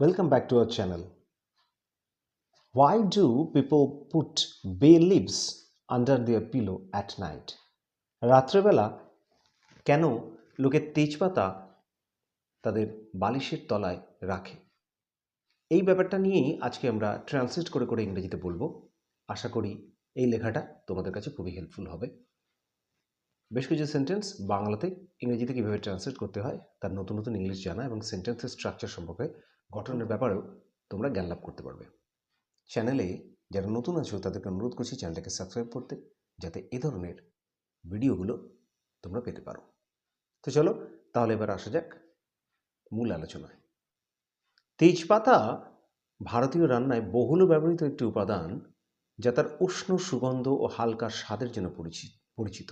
Welcome back to our channel. Why do people put bay leaves under their pillow at night? রাত্রেবেলা কেন লোকে তেজপাতা তাদের বালিশের তলায় রাখে? এই ব্যাপারটা নিয়েই আজকে আমরা ট্রান্সলেট করে করে ইংরেজিতে বলবো। আশা করি এই লেখাটা তোমাদের কাছে খুবই হেল্পফুল হবে। বেশ কিছু সেন্টেন্স বাংলাতে ইংরেজিতে কীভাবে ট্রান্সলেট করতে হয় তার নতুন নতুন ইংলিশ জানা এবং সেন্টেন্সের স্ট্রাকচার সম্পর্কে গঠনের ব্যাপারেও তোমরা জ্ঞান লাভ করতে পারবে। চ্যানেলে যারা নতুন আছো তাদেরকে অনুরোধ করছি চ্যানেলটাকে সাবস্ক্রাইব করতে, যাতে এ ধরনের ভিডিওগুলো তোমরা পেতে পারো। তো চলো তাহলে এবার আসা যাক মূল আলোচনায়। তেজপাতা ভারতীয় রান্নায় বহুল ব্যবহৃত একটি উপাদান, যা তার উষ্ণ সুগন্ধ ও হালকা স্বাদের জন্য পরিচিত।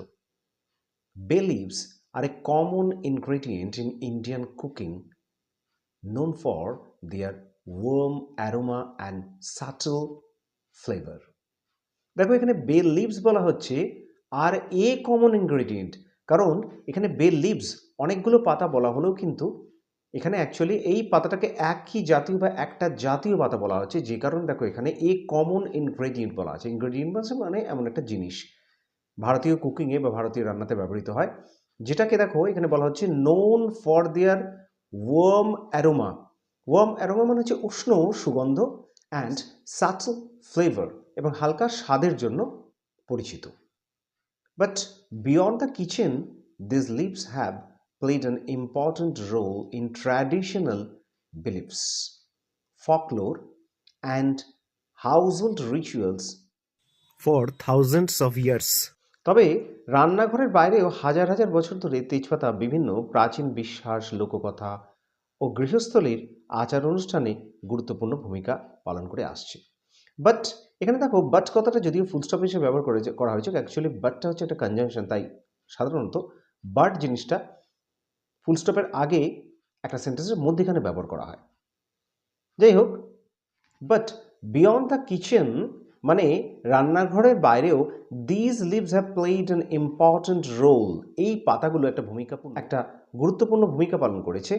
Bay leaves are a common ingredient in Indian cooking, known for their warm aroma and subtle flavor. দেখো এখানে বে লিভস বলা হচ্ছে আর এ কমন ইনগ্রেডিয়েন্ট, কারণ এখানে বে লিভস অনেকগুলো পাতা বলা হলেও কিন্তু এখানে অ্যাকচুয়ালি এই পাতাটাকে একই জাতীয় বা একটা জাতীয় পাতা বলা হচ্ছে, যে কারণে দেখো এখানে এ কমন ইনগ্রেডিয়েন্ট বলা আছে। ইনগ্রেডিয়েন্ট মানে এমন একটা জিনিস ভারতীয় কুকিংয়ে বা ভারতীয় রান্নাতে ব্যবহৃত হয়, যেটাকে দেখো এখানে বলা হচ্ছে known for their warm aroma. Warm aroma মানে হচ্ছে উষ্ণ সুগন্ধ, অ্যান্ড সাটল ফ্লেভার, এবং হালকা স্বাদের জন্য পরিচিত। But beyond the kitchen, this leaves have played an important role in traditional beliefs, folklore, and household rituals for thousands of years. তবে রান্নাঘরের বাইরেও হাজার হাজার বছর ধরে তেজপাতা বিভিন্ন প্রাচীন বিশ্বাস, লোককথা ও গৃহস্থলীর আচার অনুষ্ঠানে গুরুত্বপূর্ণ ভূমিকা পালন করে আসছে। বাট এখানে দেখো বাট কথাটা যদিও ফুল স্টপ হিসেবে ব্যবহার করা হয়েছে, অ্যাকচুয়ালি বাটটা হচ্ছে একটা কনজাংশন, তাই সাধারণত বাট জিনিসটা ফুল স্টপের আগে একটা সেন্টেন্সের মধ্যেখানে ব্যবহার করা হয়। যাই হোক, বাট বিয়ন্ড দ্য কিচেন মানে রান্নাঘরের বাইরেও these leaves have played an important role, এই পাতাগুলো একটা গুরুত্বপূর্ণ ভূমিকা পালন করেছে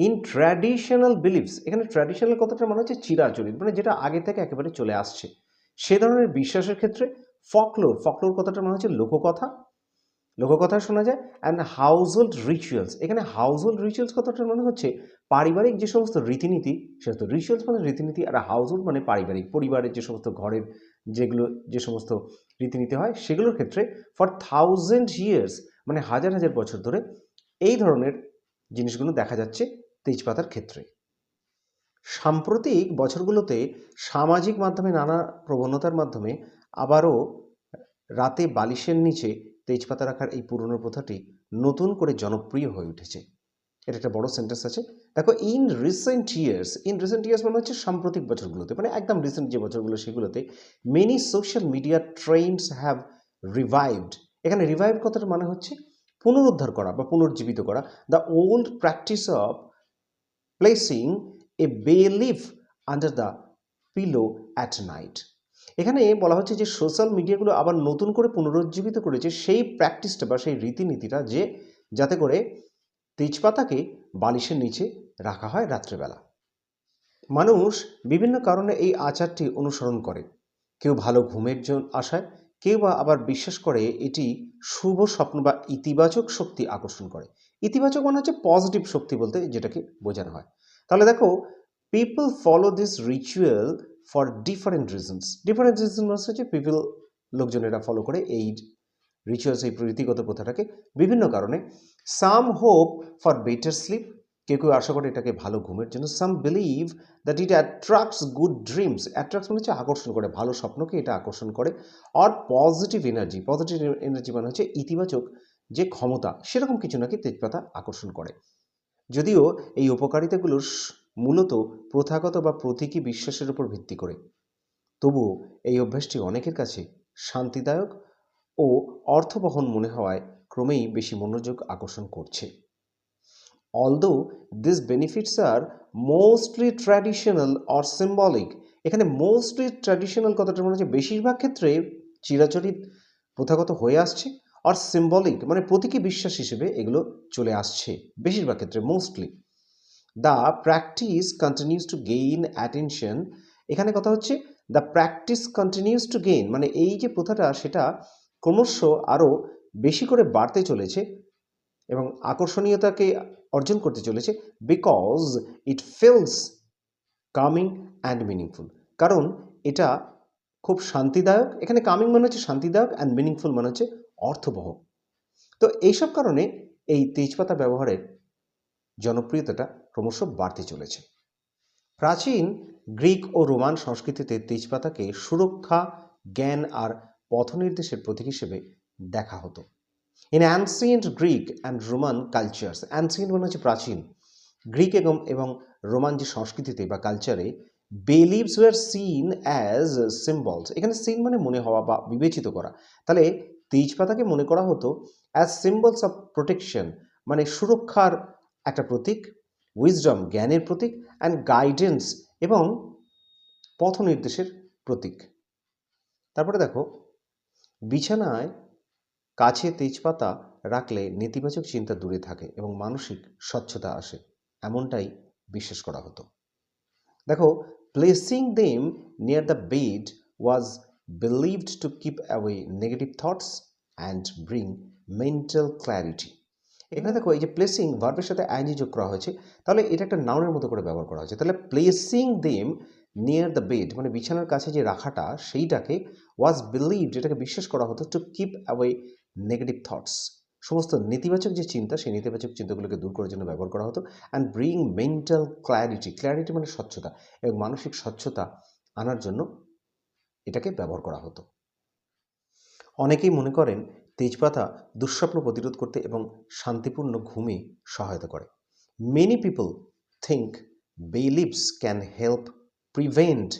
ইন ট্র্যাডিশনাল বিলিভস। এখানে ট্র্যাডিশনাল কথাটা মানে হচ্ছে চিরাচরিত, মানে যেটা আগে থেকে একেবারে চলে আসছে সে ধরনের বিশ্বাসের ক্ষেত্রে। ফকলোর, ফকলোর কথাটা মানে হচ্ছে লোককথা, লোককথা শোনা যায়। অ্যান্ড হাউসহোল্ড রিচুয়ালস, এখানে হাউসহোল্ড রিচুয়ালস কথাটা মানে হচ্ছে পারিবারিক যে সমস্ত রীতিনীতি, সেটা রিচুয়ালস মানে রীতিনীতি, আর হাউসহোল্ড মানে পারিবারিক, পরিবারের যে সমস্ত ঘরের যে সমস্ত রীতিনীতি হয় সেগুলোর ক্ষেত্রে ফর থাউজেন্ড ইয়ার্স মানে হাজার হাজার বছর ধরে এই ধরনের জিনিসগুলো দেখা যাচ্ছে তেজপাতার ক্ষেত্রে। সাম্প্রতিক বছরগুলোতে সামাজিক মাধ্যমে নানা প্রবণতার মাধ্যমে আবারও রাতে বালিশের নিচে তেজপাতা রাখার এই পুরনো প্রথাটি নতুন করে জনপ্রিয় হয়ে উঠেছে। এটা একটা বড় সেন্টেন্স আছে। দেখো ইন রিসেন্ট ইয়ার্স মানে হচ্ছে সাম্প্রতিক বছরগুলোতে, মানে একদম রিসেন্ট যে বছরগুলো সেগুলোতে many social media Trends have revived. এখানে রিভাইভ কথার মানে হচ্ছে পুনরুদ্ধার করা বা পুনর্জীবিত করা the old practice of placing A bay leaf under the pillow at night. এখানে বলা হচ্ছে যে সোশ্যাল মিডিয়াগুলো আবার নতুন করে পুনরুজ্জীবিত করেছে সেই প্র্যাকটিসটা বা সেই রীতিনীতিটা, যে যাতে করে তেজপাতাকে বালিশের নিচে রাখা হয় রাত্রেবেলা। মানুষ বিভিন্ন কারণে এই আচারটি অনুসরণ করে। কেউ ভালো ঘুমের জন্য আশায়, কেউ বা আবার বিশ্বাস করে এটি শুভ স্বপ্ন বা ইতিবাচক শক্তি আকর্ষণ করে। ইতিবাচক মানে হচ্ছে পজিটিভ শক্তি বলতে যেটাকে বোঝানো হয়। তাহলে দেখো people follow this ritual for different reasons হচ্ছে লোকজনেরা ফলো করে এই রিচুয়ালস, এই রীতিগত প্রথাটাকে বিভিন্ন কারণে। Some hope for better sleep, কেউ কেউ আশা করে এটাকে ভালো ঘুমের জন্য। Some believe that it attracts good dreams, attracts মানে হচ্ছে আকর্ষণ করে, ভালো স্বপ্নকে এটা আকর্ষণ করে। আর পজিটিভ এনার্জি মানে হচ্ছে ইতিবাচক যে ক্ষমতা, সেরকম কিছু নাকি তেজপাতা আকর্ষণ করে। যদিও এই উপকারিতাগুলো মূলত প্রথাগত বা প্রতীকী বিশ্বাসের উপর ভিত্তি করে, তবুও এই অভ্যাসটি অনেকের কাছে শান্তিদায়ক ও অর্থবহন মনে হওয়ায় ক্রমেই বেশি মনোযোগ আকর্ষণ করছে। Although these benefits are mostly traditional or symbolic, এখানে মোস্টলি ট্র্যাডিশনাল কথাটা মানে হচ্ছে বেশিরভাগ ক্ষেত্রে চিরাচরিত প্রথাগত হয়ে আসছে, আর সিম্বলিক মানে প্রতীকী বিশ্বাস হিসেবে এগুলো চলে আসছে বেশিরভাগ ক্ষেত্রে, mostly. The practice continues to gain attention. এখানে কথা হচ্ছে the practice continues to gain, মানে এই যে প্রথাটা সেটা ক্রমশ আরও বেশি করে বাড়তে চলেছে এবং আকর্ষণীয়তাকে অর্জন করতে চলেছে, because it feels coming and meaningful. কারণ এটা খুব শান্তিদায়ক, এখানে কামিং মানে হচ্ছে শান্তিদায়ক, অ্যান্ড মিনিংফুল মানে হচ্ছে অর্থবহ। তো এইসব কারণে এই তেজপাতা ব্যবহারের জনপ্রিয়তাটা ক্রমশ বাড়তে চলেছে। প্রাচীন গ্রিক ও রোমান সংস্কৃতিতে তেজপাতাকে সুরক্ষা, জ্ঞান আর পথনির্দেশের প্রতীক হিসেবে দেখা হতো। In ancient Greek and Roman cultures, ancient মানে হচ্ছে প্রাচীন, গ্রিক এবং রোমান যে সংস্কৃতিতে বা কালচারে bay leaves were seen as symbols. এখানে সিন মানে মনে হওয়া বা বিবেচিত করা, তাহলে তেজপাতাকে মনে করা হতো অ্যাজ সিম্বলস অফ প্রোটেকশন, মানে সুরক্ষার একটা প্রতীক, উইজডম জ্ঞানের প্রতীক, অ্যান্ড গাইডেন্স এবং পথ নির্দেশের প্রতীক। তারপরে দেখো, বিছানায় কাছে তেজপাতা রাখলে নেতিবাচক চিন্তা দূরে থাকে এবং মানসিক স্বচ্ছতা আসে, এমনটাই বিশ্বাস করা হতো। দেখো, placing them near the bed was believed to keep away negative thoughts and bring mental clarity. এখানে দেখো, এই যে প্লেসিং ভার্বের সাথে আইএনজি যোগ করা হয়েছে, তাহলে এটা একটা নাউনের মতো করে ব্যবহার করা হয়েছে। তাহলে placing them near the bed মানে বিছানার কাছে যে রাখাটা, সেইটাকে ওয়াজ বিলিভড, এটাকে বিশ্বাস করা হতো, to keep away negative thoughts, সমস্ত নেতিবাচক যে চিন্তা, সেই নেতিবাচক চিন্তাগুলোকে দূর করার জন্য ব্যবহার করা হতো, and bring mental clarity, clarity মানে স্বচ্ছতা, এবং মানসিক স্বচ্ছতা আনার জন্য এটাকে ব্যবহার করা হতো। অনেকেই মনে করেন তেজপাতা দুঃস্বপ্ন প্রতিরোধ করতে এবং শান্তিপূর্ণ ঘুমে সহায়তা করে। Many people think bay leaves can help prevent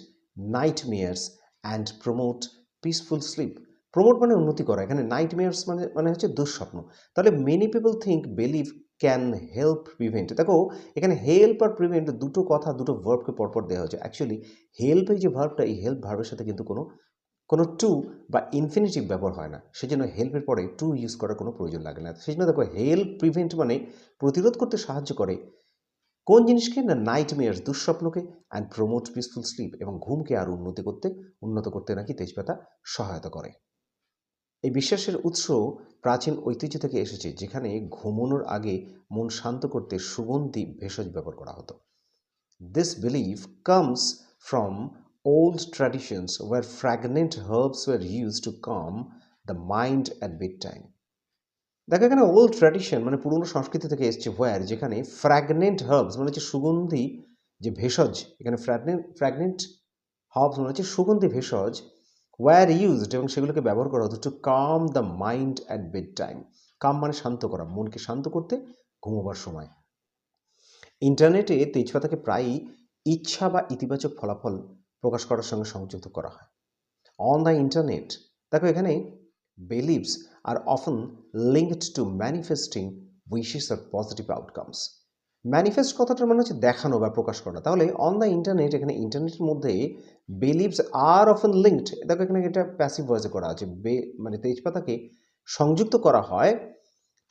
nightmares and promote peaceful sleep. Promote মানে উন্নতি করা, এখানে নাইটমেয়ার্স মানে হচ্ছে দুঃস্বপ্ন। তাহলে many people think believe can help prevent. দেখো, এখানে হেল্প আর প্রিভেন্ট দুটো কথা, দুটো ভার্বকে পরপর দেওয়া হয়েছে। অ্যাকচুয়ালি হেল্প, এই যে ভার্বটা, এই হেল্প ভার্বের সাথে কিন্তু কোনো টু বা ইনফিনিটিভ ব্যবহার হয় না, সেজন্য হেল্পের পরে টু ইউজ করার কোনো প্রয়োজন লাগে না। সেই জন্য দেখো, হেল্প প্রিভেন্ট মানে প্রতিরোধ করতে সাহায্য করে কোন জিনিসকে, না নাইটমেয়ার্স দুঃস্বপ্নকে, অ্যান্ড প্রমোট পিসফুল স্লিপ এবং ঘুমকে আরও উন্নত করতে নাকি তেজপাতা সহায়তা করে। এই বিশ্বাসের উৎস প্রাচীন ঐতিহ্য থেকে এসেছে, যেখানে ঘুমানোর আগে মন শান্ত করতে সুগন্ধি ভেষজ ব্যবহার করা হতো। This belief comes from old traditions where fragrant herbs were used to calm the mind at bedtime. দেখো, এখানে ওল্ড ট্র্যাডিশন মানে পুরনো সংস্কৃতি থেকে এসছে, হোয়ার যেখানে ফ্র্যাগনেন্ট হার্বস মানে হচ্ছে সুগন্ধি যে ভেষজ, এখানে ফ্র্যাগনেন্ট হার্বস মানে হচ্ছে সুগন্ধি ভেষজ, ওয়ার ইউজড এবং সেগুলোকে ব্যবহার করা হতো to calm the mind at bedtime. Calm মানে শান্ত করা, মনকে শান্ত করতে ঘুমোবার সময়। ইন্টারনেটে তেজপাতাকে প্রায়ই ইচ্ছা বা ইতিবাচক ফলাফল প্রকাশ করার সঙ্গে সংযুক্ত করা হয়। অন দ্য ইন্টারনেট, দেখো এখানে beliefs are often linked to manifesting wishes or positive outcomes. Manifest কথাটার মানে হচ্ছে দেখানো বা প্রকাশ করা। তাহলে অন দ্য ইন্টারনেট, এখানে ইন্টারনেটের মধ্যে বিলিভস আর অফেন লিঙ্কড, দেখো এখানে এটা প্যাসিভ ভয়েসে করা আছে, মানে তেজপাতাকে সংযুক্ত করা হয়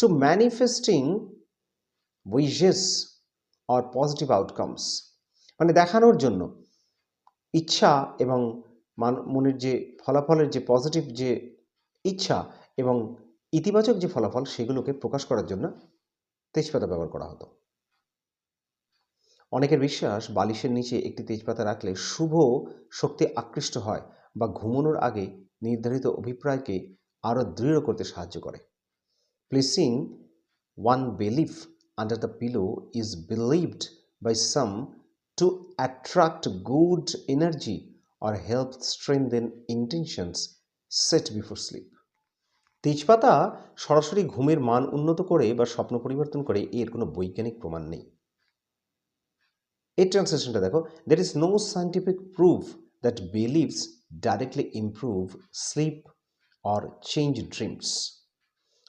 to manifesting wishes or positive outcomes, মানে দেখানোর জন্য ইচ্ছা এবং মনের যে ফলাফলের যে পজিটিভ যে ইচ্ছা এবং ইতিবাচক যে ফলাফল, সেগুলোকে প্রকাশ করার জন্য তেজপাতা ব্যবহার করা হতো। অনেকের বিশ্বাস, বালিশের নিচে একটি তেজপাতা রাখলে শুভ শক্তি আকৃষ্ট হয় বা ঘুমানোর আগে নির্ধারিত অভিপ্রায়কে আরও দৃঢ় করতে সাহায্য করে। Placing one bay leaf under the pillow is believed by some to attract good energy or help strengthen intentions set before sleep. তেজপাতা সরাসরি ঘুমের মান উন্নত করে বা স্বপ্ন পরিবর্তন করে, এর কোনো বৈজ্ঞানিক প্রমাণ নেই। এই ট্রান্সলেশনটা দেখো, there is no scientific proof that beliefs directly improve sleep or change dreams.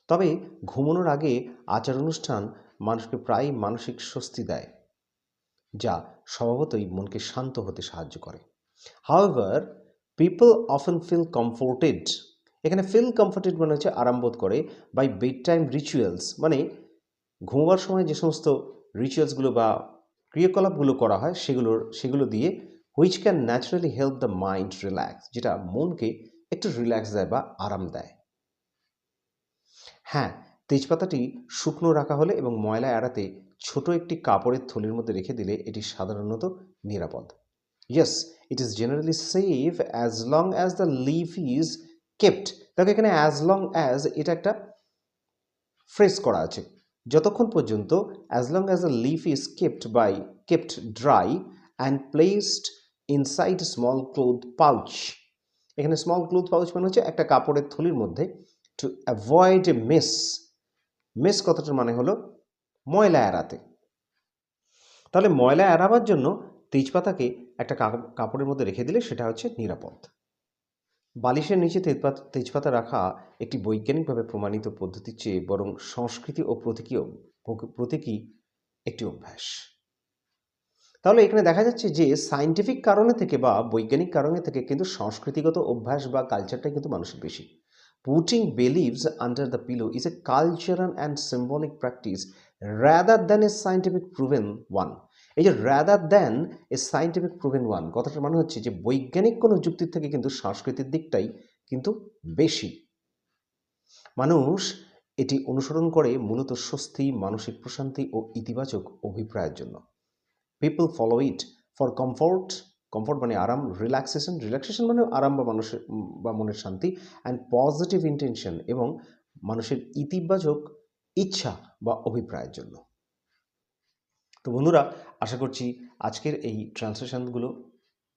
তবে ঘুমানোর আগে আচার অনুষ্ঠান মানুষকে প্রায় মানসিক স্বস্তি দেয়, যা স্বভাবতই মনকে শান্ত হতে সাহায্য করে। However, people often feel comforted, এখানে ফিল কমফোর্টেড মানে হচ্ছে আরাম বোধ করে, বাই বেড টাইম রিচুয়ালস মানে ঘুমাবার সময় যে সমস্ত রিচুয়ালসগুলো বা ক্রিয়াকলাপগুলো করা হয় সেগুলো দিয়ে which can naturally help the mind relax, যেটা মনকে একটু রিল্যাক্স দেয় বা আরাম দেয়। হ্যাঁ, তেজপাতাটি শুকনো রাখা হলে এবং ময়লা এড়াতে ছোট একটি কাপড়ের থলির মধ্যে রেখে দিলে এটি সাধারণত নিরাপদ। Yes, it is generally safe as long as the leaf is kept. দেখো এখানে অ্যাজ লং অ্যাজ এটা একটা ফ্রেজ করা আছে, যতক্ষণ পর্যন্ত as long as the leaf is kept dry and placed inside small cloth pouch. এখানে স্মল ক্লোথ পাউচ মানে হচ্ছে একটা কাপড়ের থলির মধ্যে। টু অ্যাভয়েড এ মেস কথাটার মানে হলো ময়লা এড়াতে। তাহলে ময়লা এড়াবার জন্য তেজপাতাকে একটা কাপড়ের মধ্যে রেখে দিলে সেটা হচ্ছে নিরাপদ। বালিশের নিচে তেজপাতা রাখা একটি বৈজ্ঞানিকভাবে প্রমাণিত পদ্ধতির চেয়ে বরং সংস্কৃতি ও প্রতীকী একটি অভ্যাস। তাহলে এখানে দেখা যাচ্ছে যে সায়েন্টিফিক কারণে থেকে বা বৈজ্ঞানিক কারণে থেকে কিন্তু সংস্কৃতিগত অভ্যাস বা কালচারটাই কিন্তু মানুষের বেশি। Putting bay leaves under the pillow is a cultural and symbolic practice rather than a scientific proven one. এই যে rather than a scientific proven one কথাটার মানে হচ্ছে যে বৈজ্ঞানিক কোনো যুক্তির থেকে কিন্তু সংস্কৃতির দিকটাই কিন্তু বেশি। মানুষ এটি অনুসরণ করে মূলত স্বস্তি, মানসিক প্রশান্তি ও ইতিবাচক অভিপ্রায়ের জন্য। People follow it for comfort মানে আরাম, রিল্যাক্সেশন মানে আরাম বা মনের শান্তি, অ্যান্ড পজিটিভ ইন্টেনশন এবং মানুষের ইতিবাচক ইচ্ছা বা অভিপ্রায়ের জন্য। তো বন্ধুরা, আশা করছি আজকের এই ট্রান্সলেশনগুলো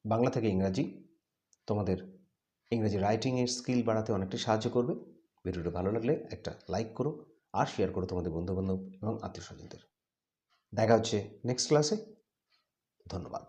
বাংলা থেকে ইংরাজি তোমাদের ইংরেজি রাইটিংয়ের স্কিল বাড়াতে অনেকটা সাহায্য করবে। ভিডিওটা ভালো লাগলে একটা লাইক করো আর শেয়ার করো তোমাদের বন্ধুবান্ধব এবং আত্মীয় স্বজনদের। দেখা হচ্ছে নেক্সট ক্লাসে। ধন্যবাদ।